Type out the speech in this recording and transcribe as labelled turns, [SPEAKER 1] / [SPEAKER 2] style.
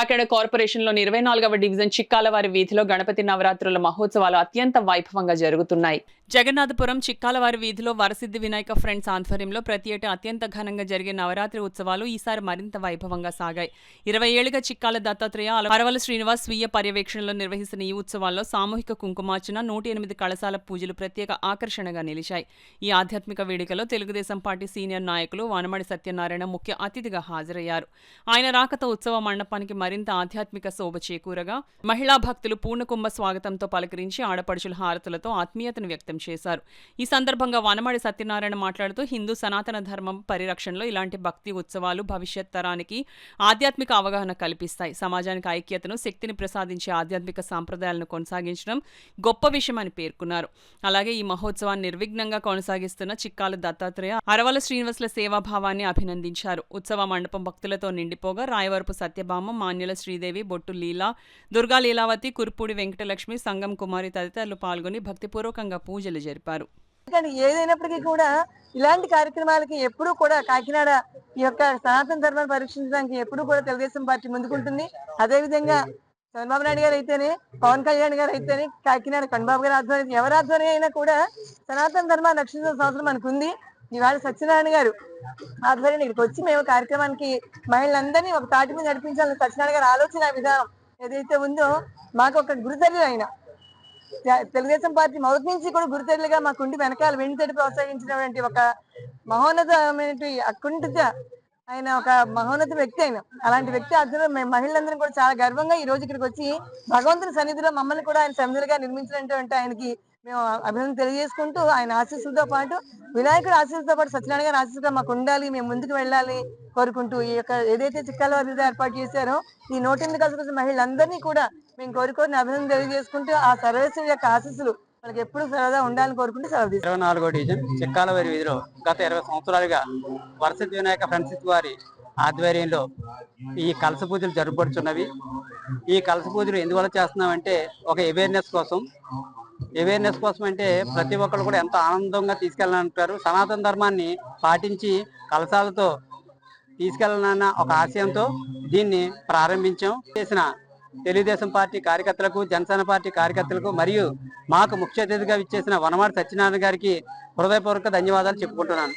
[SPEAKER 1] కాకినాడ కార్పొరేషన్లోని 24వ డివిజన్ చిక్కాలవారి వీధిలో గణపతి నవరాత్రుల మహోత్సవాలు అత్యంత వైభవంగా జరుగుతున్నాయి. జగన్నాథపురం చిక్కాలవారి వీధిలో వరసిద్ధి వినాయక ఫ్రెండ్స్ ఆధ్వర్యంలో ప్రతి ఏటా అత్యంత ఘనంగా జరిగే నవరాత్రి ఉత్సవాలు ఈసారి మరింత వైభవంగా సాగాయి. 20 ఏళ్లుగా చిక్కాల దత్తాత్రేయ, అరవల శ్రీనివాస్ స్వీయ పర్యవేక్షణలో నిర్వహిస్తున్న ఈ ఉత్సవాల్లో సామూహిక కుంకుమార్చన, 108 కళశాల పూజలు ప్రత్యేక ఆకర్షణగా నిలిచాయి. ఈ ఆధ్యాత్మిక వేడుకలో తెలుగుదేశం పార్టీ సీనియర్ నాయకులు వనమడి సత్యనారాయణ ముఖ్య అతిథిగా హాజరయ్యారు. ఆయన రాకతో ఉత్సవ మండపానికి మరింత ఆధ్యాత్మిక శోభ చేకూరగా మహిళా భక్తులు పూర్ణకుంభ స్వాగతంతో పలకరించి ఆడపడుచుల హారతులతో ఆత్మీయతను వ్యక్తం చేశారు. ఈ సందర్భంగా వనమడి సత్యనారాయణ మాట్లాడుతూ హిందూ సనాతన ధర్మం పరిరక్షణలో ఇలాంటి భక్తి ఉత్సవాలు భవిష్యత్ తరానికి ఆధ్యాత్మిక అవగాహన కల్పిస్తాయి. సమాజానికి ఐక్యతను, శక్తిని ప్రసాదించే ఆధ్యాత్మిక సాంప్రదాయాలను కొనసాగించడం గొప్ప విషయమని పేర్కొన్నారు. అలాగే ఈ మహోత్సవాన్ని నిర్విఘ్నంగా కొనసాగిస్తున్న చిక్కాల దత్తాత్రేయ, అరవల శ్రీనివాసుల సేవాభావాన్ని అభినందించారు. ఉత్సవ మండపం భక్తులతో నిండిపోగా రాయవరపు సత్యభామ, మాన్యుల శ్రీదేవి, బొట్టు లీలా, దుర్గా లీలావతి, కుర్పూడి వెంకటలక్ష్మి, సంగం కుమారి తదితరులు పాల్గొని భక్తిపూర్వకంగా పూజలు జరిపారు.
[SPEAKER 2] ఏదైనప్పటికీ కూడా ఇలాంటి కార్యక్రమాలకి ఎప్పుడూ కూడా కాకినాడ ఈ యొక్క సనాతన ధర్మాన్ని పరీక్షించడానికి ఎప్పుడూ కూడా తెలుగుదేశం పార్టీ ముందుకుంటుంది. అదేవిధంగా చంద్రబాబు నాయుడు గారు అయితేనే, పవన్ కళ్యాణ్ గారు అయితేనే, కాకినాడ కన్నబాబు గారి ఆధ్వర్యం, ఎవరి ఆధ్వర్యం అయినా కూడా సనాతన ధర్మాన్ని రక్షించిన సంవత్సరం మనకు ఉంది. ఇవాళ సత్యనారాయణ గారు ఆధ్వర్యం ఇక్కడికి వచ్చి మేము కార్యక్రమానికి మహిళలందరినీ ఒక తాటి మీద నడిపించాలని సత్యనారాయణ గారి ఆలోచన విధానం ఏదైతే ఉందో, మాకు ఒక గురుతల్లి ఆయన తెలుగుదేశం పార్టీ మొదటి నుంచి కూడా గురుతల్లిగా మాకుండి వెనకాల వెంటటి ప్రోత్సహించినటువంటి ఒక మహోన్నతమైనటువంటి అకుంఠిత ఆయన ఒక మహోన్నత వ్యక్తి. ఆయన అలాంటి వ్యక్తి ఆధ్వర్యంలో మేము మహిళలందరం కూడా చాలా గర్వంగా ఈ రోజు ఇక్కడికి వచ్చి భగవంతుని సన్నిధిలో మమ్మల్ని కూడా ఆయన సన్నిధిగా నిర్మించినటువంటి ఆయనకి మేము అభినందన తెలియజేసుకుంటూ, ఆయన ఆశీస్సులతో పాటు వినాయకుడి ఆశీస్సులతో పాటు సత్యనారాయణ గారి ఆశీస్సుగా మాకు ఉండాలి, మేము ముందుకు వెళ్ళాలి కోరుకుంటూ ఈ యొక్క ఏదైతే చిక్కాలవారి ఏర్పాటు చేశారో ఈ 108 కళశాల మహిళలందరినీ కూడా మేము కోరుకొని అభినందన తెలియజేసుకుంటూ ఆ సర్వేశ్వరి యొక్క ఆశీస్సులు మనకి ఎప్పుడు సరదా ఉండాలని కోరుకుంటూ సెలవు తీసుకుంటాం.
[SPEAKER 3] 24వ డివిజన్ చిక్కాలవారి వీధిలో గత 20 సంవత్సరాలుగా వరసిద్ధి వినాయక ఫ్రెండ్స్ వారి ఆధ్వర్యంలో ఈ కలశ పూజలు జరుపుబడుచున్నవి. ఈ కలశ పూజలు ఎందువల్ల చేస్తున్నామంటే ఒక అవేర్నెస్ కోసం అంటే ప్రతి ఒక్కరు కూడా ఎంతో ఆనందంగా తీసుకెళ్ళాలంటారు. సనాతన ధర్మాన్ని పాటించి కలశాలతో తీసుకెళ్లాలన్న ఒక ఆశయంతో దీన్ని ప్రారంభించాం. చేసిన తెలుగుదేశం పార్టీ కార్యకర్తలకు, జనసేన పార్టీ కార్యకర్తలకు మరియు మాకు ముఖ్య అతిథిగా ఇచ్చేసిన వనమాడి సత్యనారాయణ గారికి హృదయపూర్వక ధన్యవాదాలు చెప్పుకుంటున్నాను.